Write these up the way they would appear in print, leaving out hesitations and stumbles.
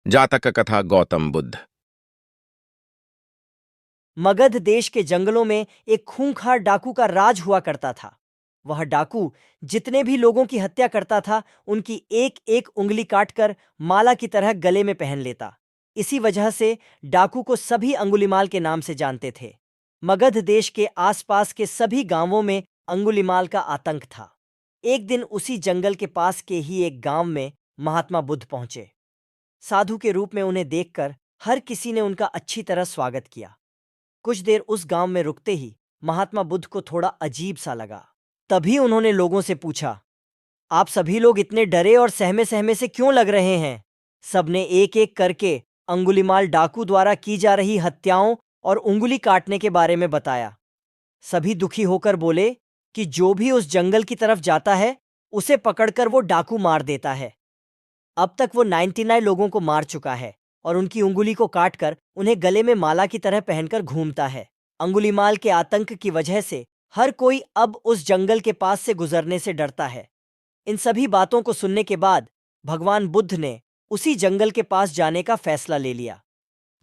जातक कथा गौतम बुद्ध। मगध देश के जंगलों में एक खूंखार डाकू का राज हुआ करता था। वह डाकू जितने भी लोगों की हत्या करता था, उनकी एक एक उंगली काटकर माला की तरह गले में पहन लेता। इसी वजह से डाकू को सभी अंगुलिमाल के नाम से जानते थे। मगध देश के आसपास के सभी गांवों में अंगुलिमाल का आतंक था। एक दिन उसी जंगल के पास के ही एक गांव में महात्मा बुद्ध पहुंचे। साधु के रूप में उन्हें देखकर हर किसी ने उनका अच्छी तरह स्वागत किया। कुछ देर उस गांव में रुकते ही महात्मा बुद्ध को थोड़ा अजीब सा लगा। तभी उन्होंने लोगों से पूछा, आप सभी लोग इतने डरे और सहमे सहमे से क्यों लग रहे हैं? सबने एक एक करके अंगुलिमाल डाकू द्वारा की जा रही हत्याओं और उंगली काटने के बारे में बताया। सभी दुखी होकर बोले कि जो भी उस जंगल की तरफ जाता है, उसे पकड़कर वो डाकू मार देता है। अब तक वो 99 लोगों को मार चुका है और उनकी उंगली को काटकर उन्हें गले में माला की तरह पहनकर घूमता है। अंगुलिमाल के आतंक की वजह से हर कोई अब उस जंगल के पास से गुजरने से डरता है। इन सभी बातों को सुनने के बाद भगवान बुद्ध ने उसी जंगल के पास जाने का फैसला ले लिया।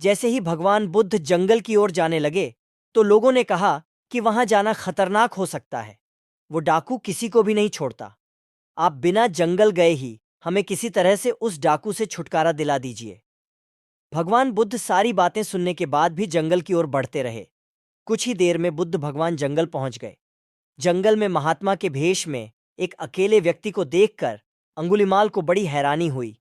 जैसे ही भगवान बुद्ध जंगल की ओर जाने लगे, तो लोगों ने कहा कि वहां जाना खतरनाक हो सकता है। वो डाकू किसी को भी नहीं छोड़ता। आप बिना जंगल गए ही हमें किसी तरह से उस डाकू से छुटकारा दिला दीजिए। भगवान बुद्ध सारी बातें सुनने के बाद भी जंगल की ओर बढ़ते रहे। कुछ ही देर में बुद्ध भगवान जंगल पहुंच गए। जंगल में महात्मा के भेष में एक अकेले व्यक्ति को देखकर अंगुलिमाल को बड़ी हैरानी हुई।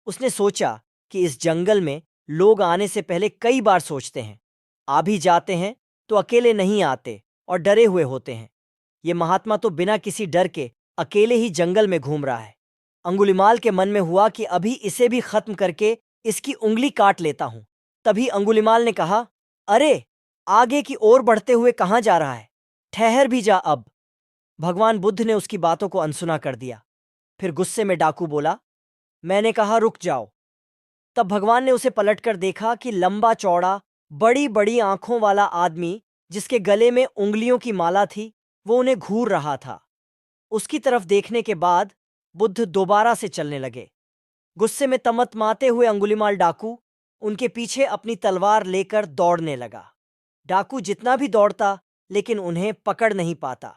उसने सोचा कि इस जंगल में लोग आने से पहले कई बार सोचते हैं, आ भी जाते हैं तो अकेले नहीं आते और डरे हुए होते हैं। ये महात्मा तो बिना किसी डर के अकेले ही जंगल में घूम रहा है। अंगुलिमाल के मन में हुआ कि अभी इसे भी खत्म करके इसकी उंगली काट लेता हूं। तभी अंगुलिमाल ने कहा, अरे, आगे की ओर बढ़ते हुए कहां जा रहा है? ठहर भी जा अब। भगवान बुद्ध ने उसकी बातों को अनसुना कर दिया। फिर गुस्से में डाकू बोला, मैंने कहा रुक जाओ। तब भगवान ने उसे पलटकर देखा कि लंबा चौड़ा बड़ी बड़ी आंखों वाला आदमी, जिसके गले में उंगलियों की माला थी, वो उन्हें घूर रहा था। उसकी तरफ देखने के बाद बुद्ध दोबारा से चलने लगे। गुस्से में तमतमाते हुए अंगुलिमाल डाकू उनके पीछे अपनी तलवार लेकर दौड़ने लगा। डाकू जितना भी दौड़ता, लेकिन उन्हें पकड़ नहीं पाता।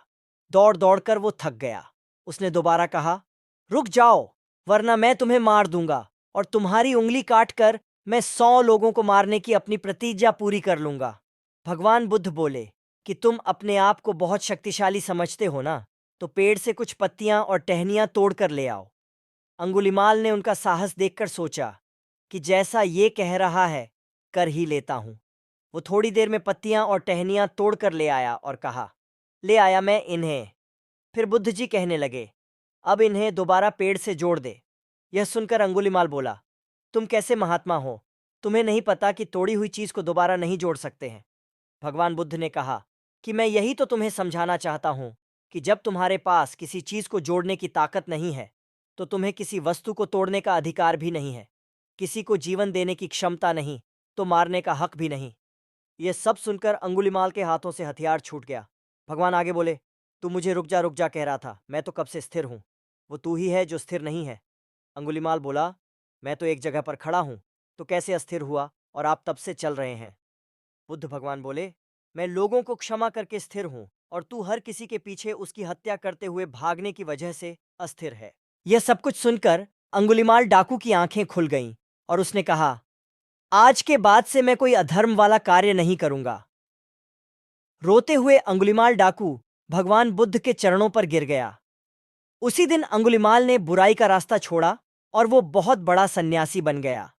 दौड़ दौड़कर वो थक गया। उसने दोबारा कहा, रुक जाओ, वरना मैं तुम्हें मार दूंगा और तुम्हारी उंगली काटकर मैं 100 लोगों को मारने की अपनी प्रतिज्ञा पूरी कर लूंगा। भगवान बुद्ध बोले कि तुम अपने आप को बहुत शक्तिशाली समझते हो ना, तो पेड़ से कुछ पत्तियां और टहनियां तोड़कर ले आओ। अंगुलिमाल ने उनका साहस देखकर सोचा कि जैसा ये कह रहा है, कर ही लेता हूं। वो थोड़ी देर में पत्तियां और टहनियां तोड़कर ले आया और कहा, ले आया मैं इन्हें। फिर बुद्ध जी कहने लगे, अब इन्हें दोबारा पेड़ से जोड़ दे। यह सुनकर अंगुलिमाल बोला, तुम कैसे महात्मा हो? तुम्हें नहीं पता कि तोड़ी हुई चीज को दोबारा नहीं जोड़ सकते हैं। भगवान बुद्ध ने कहा कि मैं यही तो तुम्हें समझाना चाहता हूं कि जब तुम्हारे पास किसी चीज को जोड़ने की ताकत नहीं है, तो तुम्हें किसी वस्तु को तोड़ने का अधिकार भी नहीं है। किसी को जीवन देने की क्षमता नहीं, तो मारने का हक भी नहीं। यह सब सुनकर अंगुलिमाल के हाथों से हथियार छूट गया। भगवान आगे बोले, तू मुझे रुक जा कह रहा था, मैं तो कब से स्थिर हूं। वो तू ही है जो स्थिर नहीं है। अंगुलिमाल बोला, मैं तो एक जगह पर खड़ा हूं, तो कैसे अस्थिर हुआ और आप तब से चल रहे हैं? बुद्ध भगवान बोले, मैं लोगों को क्षमा करके स्थिर हूं और तू हर किसी के पीछे उसकी हत्या करते हुए भागने की वजह से अस्थिर है। यह सब कुछ सुनकर अंगुलिमाल डाकू की आंखें खुल गईं और उसने कहा, आज के बाद से मैं कोई अधर्म वाला कार्य नहीं करूंगा। रोते हुए अंगुलिमाल डाकू भगवान बुद्ध के चरणों पर गिर गया। उसी दिन अंगुलिमाल ने बुराई का रास्ता छोड़ा और वो बहुत बड़ा सन्यासी बन गया।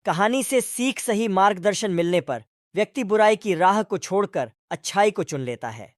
कहानी से सीख सही मार्गदर्शन मिलने पर व्यक्ति बुराई की राह को छोड़कर अच्छाई को चुन लेता है।